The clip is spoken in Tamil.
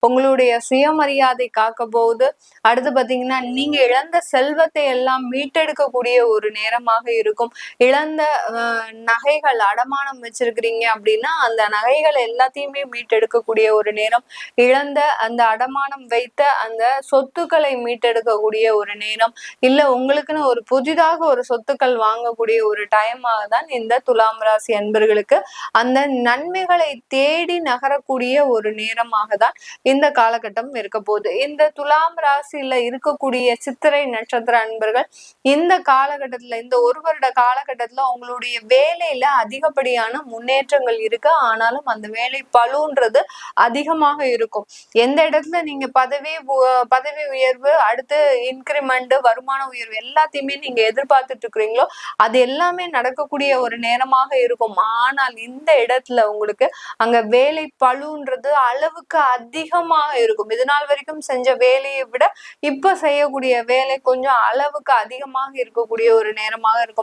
உங்களுடைய சுயமரியாதை காக்க போகுது. அடுத்து பாத்தீங்கன்னா நீங்க இழந்த செல்வத்தை எல்லாம் மீட்டெடுக்கக்கூடிய ஒரு நேரமாக இருக்கும். இழந்த நகைகள் அடமானம் வச்சிருக்கிறீங்க அப்படின்னா அந்த நகைகள் எல்லாத்தையுமே மீட்டெடுக்கக்கூடிய ஒரு நேரம். இழந்த அந்த அடமானம் வைத்த அந்த சொத்துக்களை மீட்டெடுக்கக்கூடிய ஒரு நேரம். இல்ல உங்களுக்குன்னு ஒரு புதிதாக ஒரு சொத்துக்கள் வாங்கக்கூடிய ஒரு டைமாக தான் இந்த துலாம் ராசி அன்பர்களுக்கு அந்த நன்மைகளை தேடி நகரக்கூடிய ஒரு நேரமாக தான் இந்த காலகட்டம் இருக்க போகுது. இந்த துலாம் ராசியில இருக்கக்கூடிய சித்திரை நட்சத்திர அன்பர்கள் இந்த காலகட்டத்துல இந்த ஒரு வருட காலகட்டத்துல உங்களுடைய வேலையில அதிகப்படியான முன்னேற்றங்கள் இருக்கு. ஆனாலும் அந்த வேலை பளுன்றது அதிகமாக இருக்கும். எந்த இடத்துல நீங்க பதவி உயர்வு, அடுத்து இன்கிரிமெண்ட், வருமான உயர்வு எல்லாத்தையுமே நீங்க எதிர்பார்த்துட்டு இருக்கிறீங்களோ அது எல்லாமே நடக்கக்கூடிய ஒரு நேரமாக இருக்கும். ஆனால் இந்த இடத்துல உங்களுக்கு அங்க வேலை பளுன்றது அளவுக்கு அதிகமாக இருக்கும். இது நாள் வரைக்கும் செஞ்ச வேலையை விட இப்ப செய்யக்கூடிய வேலை கொஞ்சம் அளவுக்கு அதிகமாக இருக்கக்கூடிய ஒரு நேரமாக இருக்கும்.